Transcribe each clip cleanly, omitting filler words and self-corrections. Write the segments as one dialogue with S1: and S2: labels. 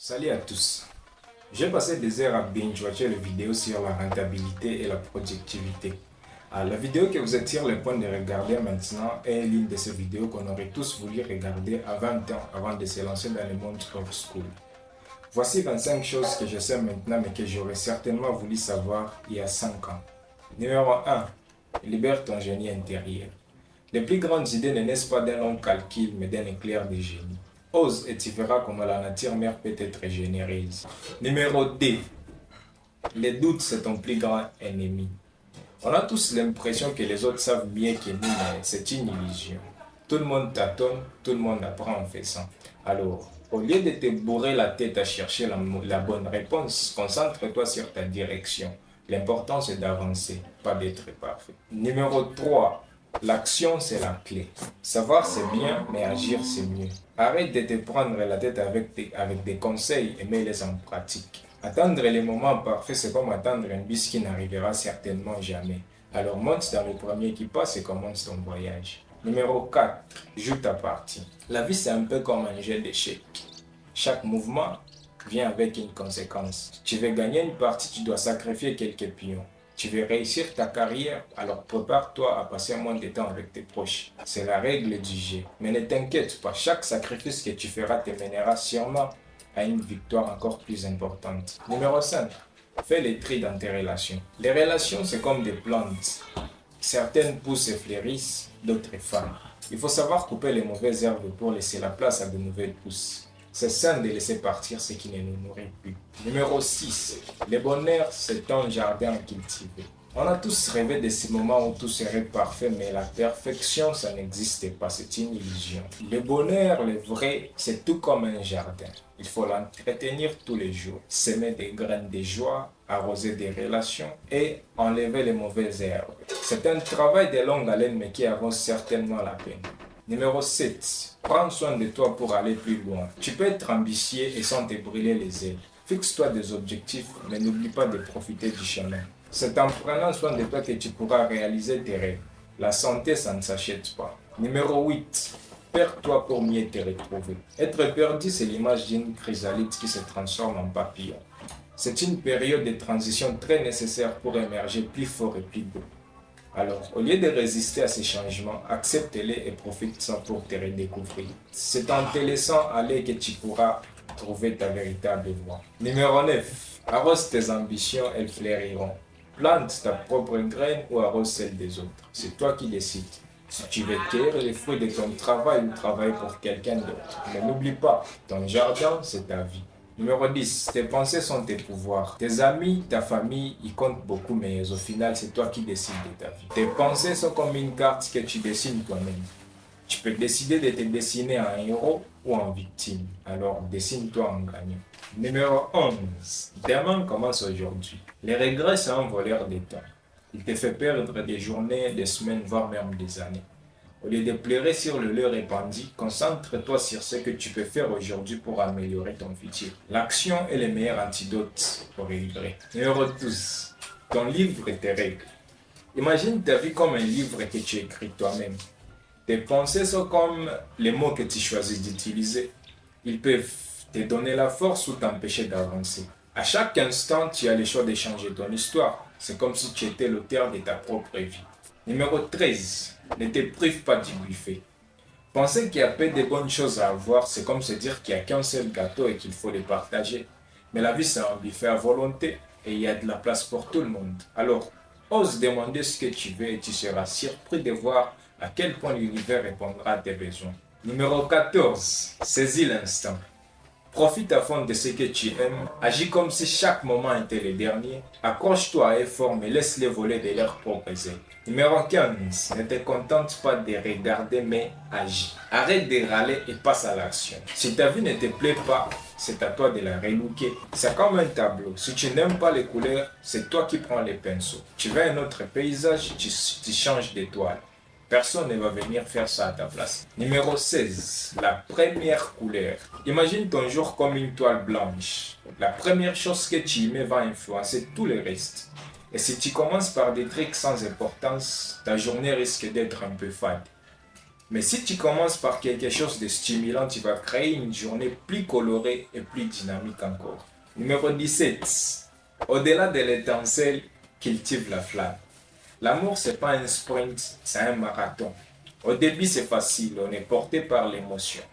S1: Salut à tous. J'ai passé des heures à binge-watcher les vidéos sur la rentabilité et la productivité. La vidéo que vous êtes sur le point de regarder maintenant est l'une de ces vidéos qu'on aurait tous voulu regarder à 20 ans avant de se lancer dans le monde old school. Voici 25 choses que je sais maintenant mais que j'aurais certainement voulu savoir il y a 5 ans. Numéro 1. Libère ton génie intérieur. Les plus grandes idées ne naissent pas d'un long calcul mais d'un éclair de génie. Ose et tu verras comment la nature mère peut être généreuse. Numéro 2. Les doutes, c'est ton plus grand ennemi. On a tous l'impression que les autres savent mieux que nous, mais c'est une illusion. Tout le monde tâtonne, tout le monde apprend en faisant. Alors, au lieu de te bourrer la tête à chercher la bonne réponse, concentre-toi sur ta direction. L'important, c'est d'avancer, pas d'être parfait. Numéro 3. L'action, c'est la clé. Savoir, c'est bien, mais agir, c'est mieux. Arrête de te prendre la tête avec des conseils et mets-les en pratique. Attendre les moments parfaits, c'est comme attendre un bus qui n'arrivera certainement jamais. Alors monte dans le premier qui passe et commence ton voyage. Numéro 4. Joue ta partie. La vie, c'est un peu comme un jeu d'échecs. Chaque mouvement vient avec une conséquence. Tu veux gagner une partie, tu dois sacrifier quelques pions. Tu veux réussir ta carrière, alors prépare-toi à passer moins de temps avec tes proches. C'est la règle du jeu. Mais ne t'inquiète pas, chaque sacrifice que tu feras te mènera sûrement à une victoire encore plus importante. Numéro 5. Fais le tri dans tes relations. Les relations, c'est comme des plantes. Certaines poussent et fleurissent, d'autres fanent. Il faut savoir couper les mauvaises herbes pour laisser la place à de nouvelles pousses. C'est sain de laisser partir ce qui ne nous nourrit plus. Numéro 6. Le bonheur, c'est un jardin cultivé. On a tous rêvé de ces moments où tout serait parfait, mais la perfection, ça n'existe pas, c'est une illusion. Le bonheur, le vrai, c'est tout comme un jardin. Il faut l'entretenir tous les jours, semer des graines de joie, arroser des relations et enlever les mauvaises herbes. C'est un travail de longue haleine, mais qui avance certainement la peine. Numéro 7. Prends soin de toi pour aller plus loin. Tu peux être ambitieux et sans te brûler les ailes. Fixe-toi des objectifs, mais n'oublie pas de profiter du chemin. C'est en prenant soin de toi que tu pourras réaliser tes rêves. La santé, ça ne s'achète pas. Numéro 8. Perds-toi pour mieux te retrouver. Être perdu, c'est l'image d'une chrysalide qui se transforme en papillon. C'est une période de transition très nécessaire pour émerger plus fort et plus beau. Alors, au lieu de résister à ces changements, accepte-les et profite-en pour te redécouvrir. C'est en te laissant aller que tu pourras trouver ta véritable voie. Numéro 9. Arrose tes ambitions, elles fleuriront. Plante ta propre graine ou arrose celle des autres. C'est toi qui décides. Si tu veux cueillir les fruits de ton travail ou travailler pour quelqu'un d'autre. Mais n'oublie pas, ton jardin, c'est ta vie. Numéro 10. Tes pensées sont tes pouvoirs. Tes amis, ta famille, ils comptent beaucoup, mais au final, c'est toi qui décides de ta vie. Tes pensées sont comme une carte que tu dessines toi-même. Tu peux décider de te dessiner en héros ou en victime. Alors, dessine-toi en gagnant. Numéro 11. Demain commence aujourd'hui. Les regrets, c'est un voleur de temps. Il te fait perdre des journées, des semaines, voire même des années. Au lieu de pleurer sur le leurre répandu, concentre-toi sur ce que tu peux faire aujourd'hui pour améliorer ton futur. L'action est le meilleur antidote au regret. Numéro 12. Ton livre et tes règles. Imagine ta vie comme un livre que tu écris toi-même. Tes pensées sont comme les mots que tu choisis d'utiliser. Ils peuvent te donner la force ou t'empêcher d'avancer. À chaque instant, tu as le choix de changer ton histoire. C'est comme si tu étais l'auteur de ta propre vie. Numéro 13. Ne te prive pas du buffet. Penser qu'il y a peu de bonnes choses à avoir, c'est comme se dire qu'il n'y a qu'un seul gâteau et qu'il faut les partager. Mais la vie, c'est un buffet à volonté et il y a de la place pour tout le monde. Alors, ose demander ce que tu veux et tu seras surpris de voir à quel point l'univers répondra à tes besoins. Numéro 14. Saisis l'instant. Profite à fond de ce que tu aimes, agis comme si chaque moment était le dernier, accroche-toi à effort mais laisse-les voler de leurs propres ailes. Numéro 15. Ne te contente pas de regarder mais agis. Arrête de râler et passe à l'action. Si ta vie ne te plaît pas, c'est à toi de la relooker. C'est comme un tableau. Si tu n'aimes pas les couleurs, c'est toi qui prends les pinceaux. Tu veux un autre paysage, tu changes d'étoile. Personne ne va venir faire ça à ta place. Numéro 16. La première couleur. Imagine ton jour comme une toile blanche. La première chose que tu y mets va influencer tout le reste. Et si tu commences par des trucs sans importance, ta journée risque d'être un peu fade. Mais si tu commences par quelque chose de stimulant, tu vas créer une journée plus colorée et plus dynamique encore. Numéro 17. Au-delà de l'étincelle, cultive la flamme. L'amour, c'est pas un sprint, c'est un marathon. Au début, c'est facile, on est porté par l'émotion.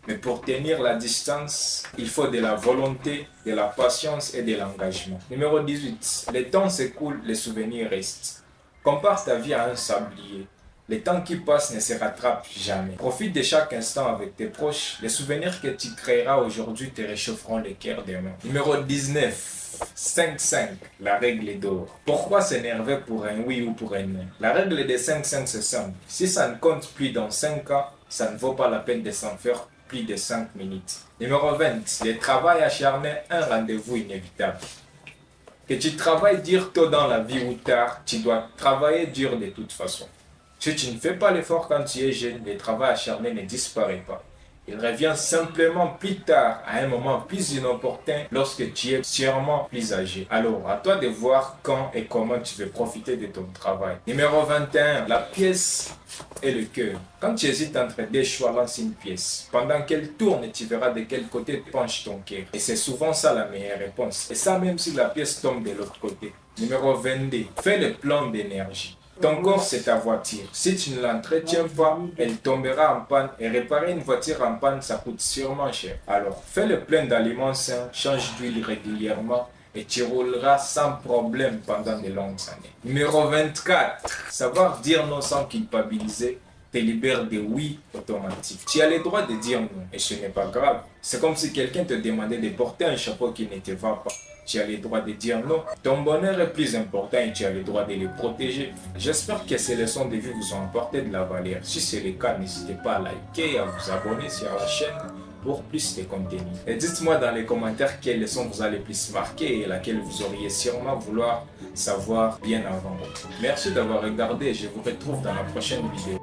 S1: Mais pour tenir la distance, il faut de la volonté, de la patience et de l'engagement. Numéro 18. Le temps s'écoule, les souvenirs restent. Compare ta vie à un sablier. Le temps qui passe ne se rattrape jamais. Profite de chaque instant avec tes proches. Les souvenirs que tu créeras aujourd'hui te réchaufferont le cœur demain. Numéro 19. 5-5, la règle d'or. Pourquoi s'énerver pour un oui ou pour un non? La règle des 5-5, c'est simple. Si ça ne compte plus dans 5 ans, ça ne vaut pas la peine de s'en faire plus de 5 minutes. Numéro 20. Le travail acharné, un rendez-vous inévitable. Que tu travailles dur tôt dans la vie ou tard, tu dois travailler dur de toute façon. Si tu ne fais pas l'effort quand tu es jeune, le travail acharné ne disparaît pas. Il revient simplement plus tard, à un moment plus inopportun, lorsque tu es sûrement plus âgé. Alors, à toi de voir quand et comment tu veux profiter de ton travail. Numéro 21, la pièce et le cœur. Quand tu hésites entre deux choix, lance une pièce. Pendant qu'elle tourne, tu verras de quel côté penche ton cœur. Et c'est souvent ça la meilleure réponse. Et ça même si la pièce tombe de l'autre côté. Numéro 22, fais le plan d'énergie. Ton corps, c'est ta voiture. Si tu ne l'entretiens pas, elle tombera en panne. Et réparer une voiture en panne, ça coûte sûrement cher. Alors, fais le plein d'aliments sains, change d'huile régulièrement et tu rouleras sans problème pendant de longues années. Numéro 24. Savoir dire non sans culpabiliser te libère de oui automatiques. Tu as le droit de dire non et ce n'est pas grave. C'est comme si quelqu'un te demandait de porter un chapeau qui ne te va pas. Tu as le droit de dire non. Ton bonheur est plus important et tu as le droit de le protéger. J'espère que ces leçons de vie vous ont apporté de la valeur. Si c'est le cas, n'hésitez pas à liker et à vous abonner sur la chaîne pour plus de contenu. Et dites-moi dans les commentaires quelle leçon vous a le plus marqué et laquelle vous auriez sûrement vouloir savoir bien avant. Merci d'avoir regardé et je vous retrouve dans la prochaine vidéo.